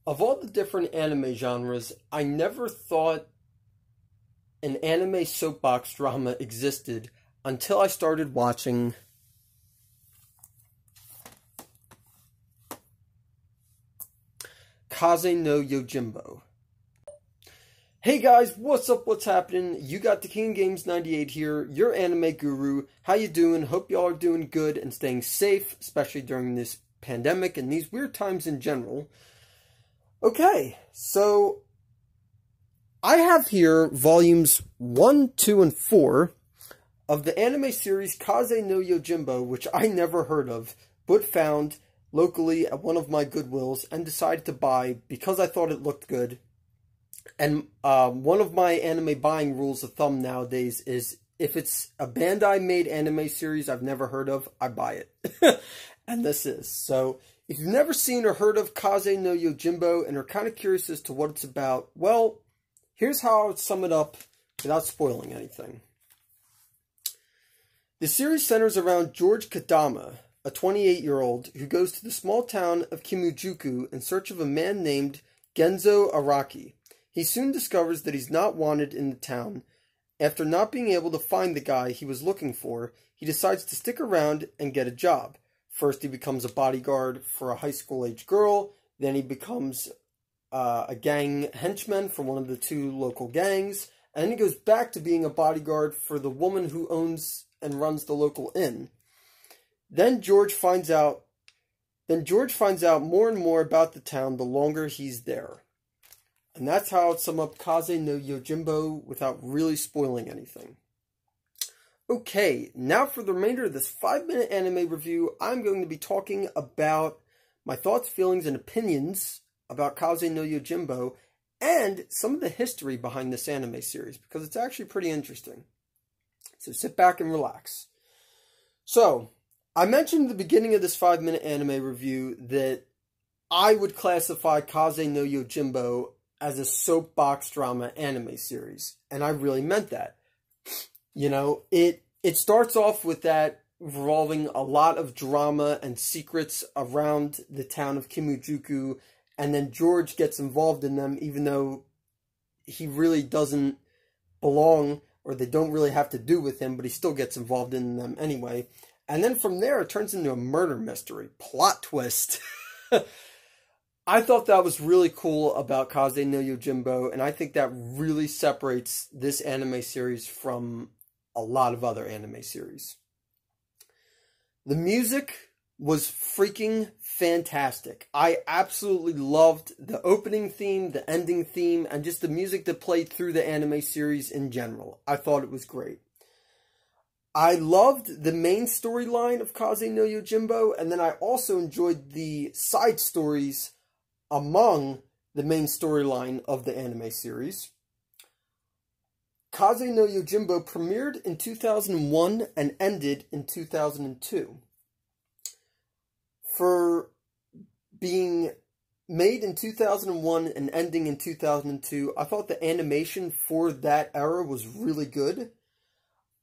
Of all the different anime genres, I never thought an anime soapbox drama existed until I started watching Kaze no Yojimbo. Hey guys, what's up, what's happening? You got the King Games 98 here, your anime guru. How you doing? Hope y'all are doing good and staying safe, especially during this pandemic and these weird times in general. Okay, so I have here volumes 1, 2, and 4 of the anime series Kaze no Yojimbo, which I never heard of, but found locally at one of my Goodwills and decided to buy because I thought it looked good. And one of my anime buying rules of thumb nowadays is if it's a Bandai-made anime series I've never heard of, I buy it. And this is. So, if you've never seen or heard of Kaze no Yojimbo and are kind of curious as to what it's about, well, here's how I would sum it up without spoiling anything. The series centers around George Kadama, a 28-year-old who goes to the small town of Kimujuku in search of a man named Genzo Araki. He soon discovers that he's not wanted in the town. After not being able to find the guy he was looking for, he decides to stick around and get a job. First, he becomes a bodyguard for a high school-age girl. Then he becomes a gang henchman for one of the two local gangs. And then he goes back to being a bodyguard for the woman who owns and runs the local inn. Then George finds out more and more about the town the longer he's there. And that's how I'd sum up Kaze no Yojimbo without really spoiling anything. Okay, now for the remainder of this 5-minute anime review, I'm going to be talking about my thoughts, feelings, and opinions about Kaze no Yojimbo and some of the history behind this anime series, because it's actually pretty interesting. So sit back and relax. So, I mentioned at the beginning of this 5-minute anime review that I would classify Kaze no Yojimbo as a soapbox drama anime series. And I really meant that. You know, it starts off with that revolving a lot of drama and secrets around the town of Kimujuku. And then George gets involved in them even though he really doesn't belong, or they don't really have to do with him, but he still gets involved in them anyway. And then from there, it turns into a murder mystery. Plot twist. I thought that was really cool about Kaze no Yojimbo, and I think that really separates this anime series from a lot of other anime series. The music was freaking fantastic. I absolutely loved the opening theme, the ending theme, and just the music that played through the anime series in general. I thought it was great. I loved the main storyline of Kaze no Yojimbo, and then I also enjoyed the side stories among the main storyline of the anime series. Kaze no Yojimbo premiered in 2001 and ended in 2002. For being made in 2001 and ending in 2002, I thought the animation for that era was really good.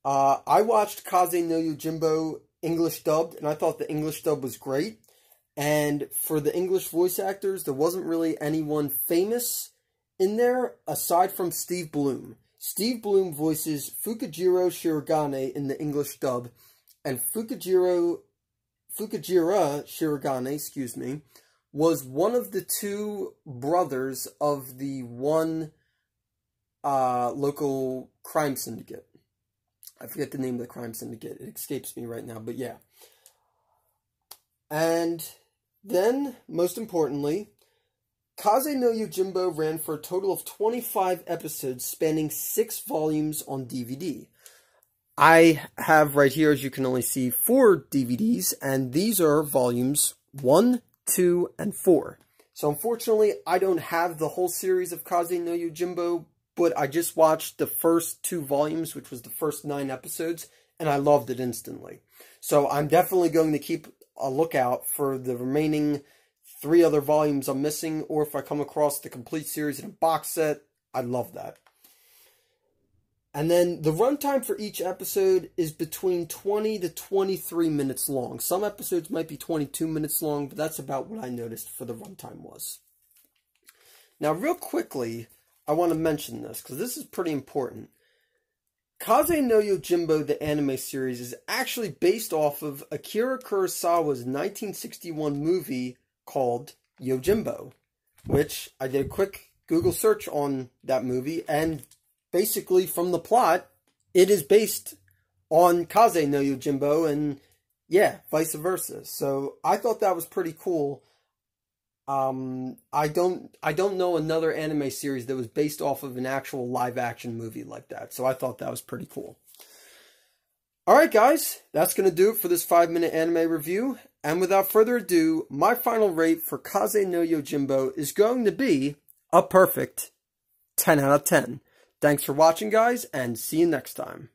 I watched Kaze no Yojimbo English dubbed, and I thought the English dub was great. And for the English voice actors, there wasn't really anyone famous in there aside from Steve Blum. Steve Blum voices Fukujiro Shirogane in the English dub, and Fukujira Shirogane, was one of the two brothers of the one local crime syndicate. I forget the name of the crime syndicate. It escapes me right now, but yeah. And then, most importantly, Kaze no Yojimbo ran for a total of 25 episodes spanning 6 volumes on DVD. I have right here, as you can only see, 4 DVDs, and these are volumes 1, 2, and 4. So unfortunately, I don't have the whole series of Kaze no Yojimbo, but I just watched the first 2 volumes, which was the first 9 episodes, and I loved it instantly. So I'm definitely going to keep a lookout for the remaining 3 other volumes I'm missing, or if I come across the complete series in a box set, I'd love that. And then the runtime for each episode is between 20 to 23 minutes long. Some episodes might be 22 minutes long, but that's about what I noticed for the runtime was. Now, real quickly, I want to mention this, because this is pretty important. Kaze no Yojimbo, the anime series, is actually based off of Akira Kurosawa's 1961 movie called Yojimbo, which I did a quick Google search on that movie, and basically from the plot, it is based on Kaze no Yojimbo, and yeah, vice versa. So I thought that was pretty cool. I don't know another anime series that was based off of an actual live action movie like that. So I thought that was pretty cool. Alright guys, that's going to do it for this 5-minute anime review. And without further ado, my final rate for Kaze no Yojimbo is going to be a perfect 10 out of 10. Thanks for watching guys, and see you next time.